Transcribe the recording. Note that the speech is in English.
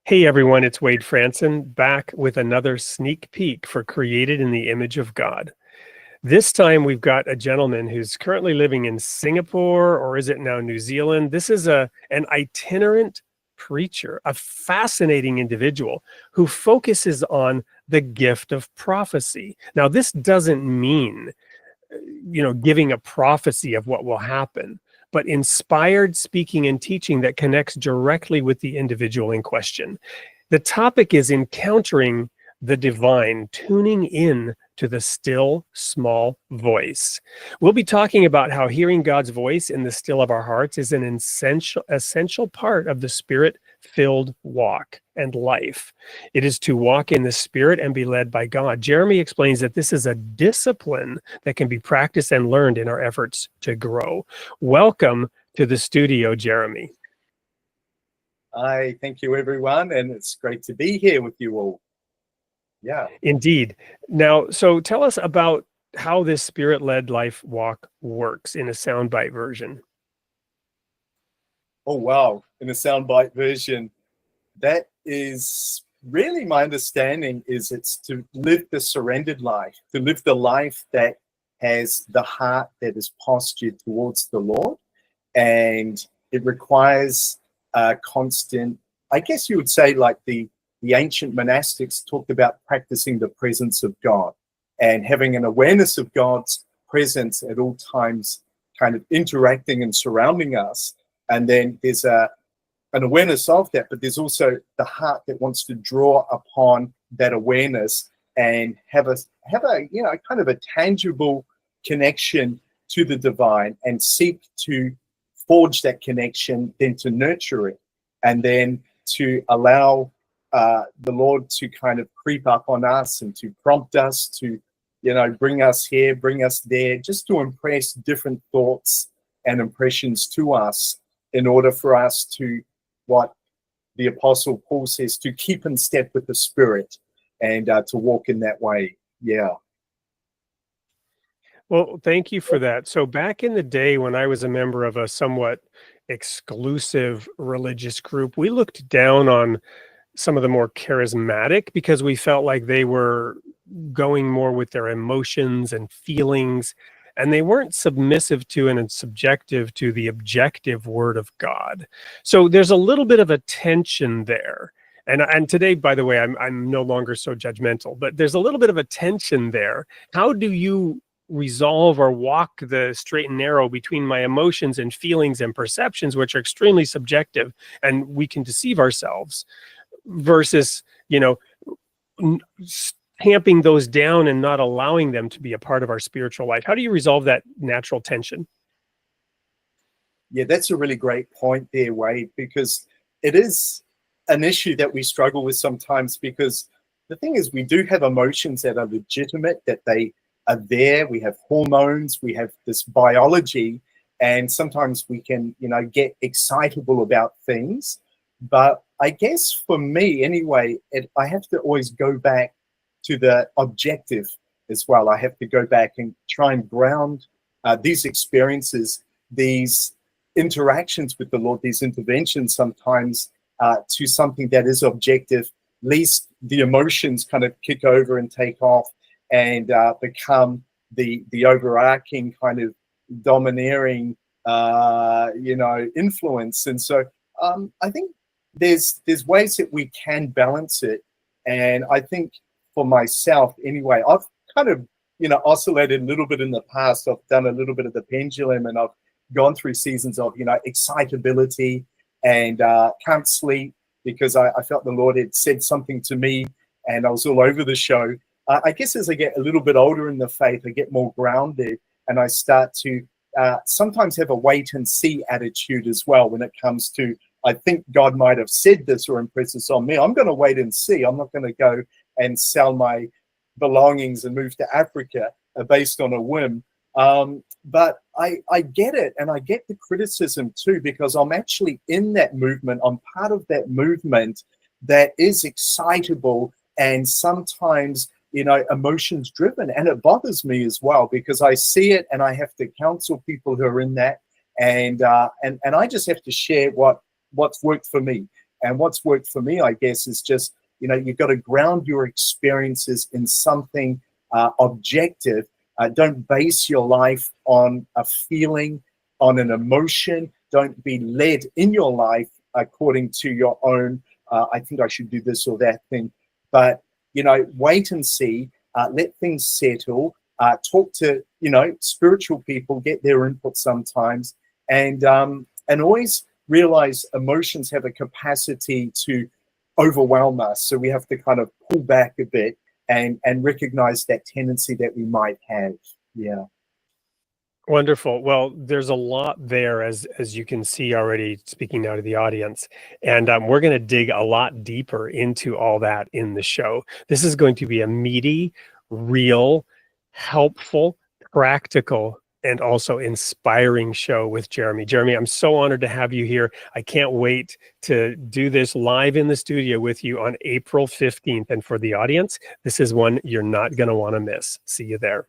Hey everyone, it's Wade Franson back with another sneak peek for Created in the Image of God. This time we've got a gentleman who's currently living in Singapore, or is it now New Zealand? This is an itinerant preacher, a fascinating individual who focuses on the gift of prophecy. Now, this doesn't mean giving a prophecy of what will happen, but inspired speaking and teaching that connects directly with the individual in question. The topic is encountering the divine, tuning in to the still small voice. We'll be talking about how hearing God's voice in the still of our hearts is an essential part of the spirit-filled walk and life. It is to walk in the spirit and be led by God. Jeremy explains that this is a discipline that can be practiced and learned in our efforts to grow. Welcome to the studio, Jeremy. Hi, thank you everyone, and it's great to be here with you all. Yeah. Indeed. Now, so tell us about how this spirit-led life walk works in a soundbite version. Oh, wow. In a soundbite version, that is really my understanding is it's to live the surrendered life, to live the life that has the heart that is postured towards the Lord. And it requires a constant, I guess you would say, like the ancient monastics talked about practicing the presence of God and having an awareness of God's presence at all times, kind of interacting and surrounding us. And then there's an awareness of that, but there's also the heart that wants to draw upon that awareness and have a kind of a tangible connection to the divine and seek to forge that connection, then to nurture it, and then to allow the Lord to kind of creep up on us and to prompt us to, bring us here, bring us there, just to impress different thoughts and impressions to us in order for us to, what the Apostle Paul says, to keep in step with the Spirit and to walk in that way. Yeah. Well, thank you for that. So back in the day when I was a member of a somewhat exclusive religious group, we looked down on some of the more charismatic because we felt like they were going more with their emotions and feelings, and they weren't submissive to and subjective to the objective word of God. So there's a little bit of a tension there. And today, by the way, I'm no longer so judgmental, but there's a little bit of a tension there. How do you resolve or walk the straight and narrow between my emotions and feelings and perceptions, which are extremely subjective and we can deceive ourselves, versus, tamping those down and not allowing them to be a part of our spiritual life? How do you resolve that natural tension? Yeah, that's a really great point there, Wade, because it is an issue that we struggle with sometimes, because the thing is we do have emotions that are legitimate, that they are there. We have hormones, we have this biology, and sometimes we can, get excitable about things. But I guess for me anyway, I have to always go back to the objective as well. I have to go back and try and ground these experiences, these interactions with the Lord, these interventions sometimes to something that is objective, lest the emotions kind of kick over and take off and become the overarching kind of domineering, influence. And so I think there's ways that we can balance it. And I think for myself anyway, I've kind of, oscillated a little bit in the past. I've done a little bit of the pendulum, and I've gone through seasons of, excitability and can't sleep because I felt the Lord had said something to me and I was all over the show. I guess as I get a little bit older in the faith, I get more grounded and I start to sometimes have a wait and see attitude as well when it comes to, I think God might have said this or impressed this on me. I'm going to wait and see. I'm not going to go and sell my belongings and move to Africa based on a whim. But I get it, and I get the criticism too, because I'm actually in that movement. I'm part of that movement that is excitable and sometimes, emotions driven. And it bothers me as well because I see it and I have to counsel people who are in that. And I just have to share what's worked for me. And what's worked for me, I guess, is just, you've got to ground your experiences in something objective. Don't base your life on a feeling, on an emotion. Don't be led in your life according to your own, I think I should do this or that thing. But, wait and see, let things settle, talk to, spiritual people, get their input sometimes, and always realize emotions have a capacity to overwhelm us. So we have to kind of pull back a bit and recognize that tendency that we might have. Yeah. Wonderful. Well, there's a lot there, as you can see already, speaking now to the audience, and we're going to dig a lot deeper into all that in the show. This is going to be a meaty, real, helpful, practical, and also inspiring show with Jeremy. Jeremy, I'm so honored to have you here. I can't wait to do this live in the studio with you on April 15th. And for the audience, this is one you're not going to want to miss. See you there.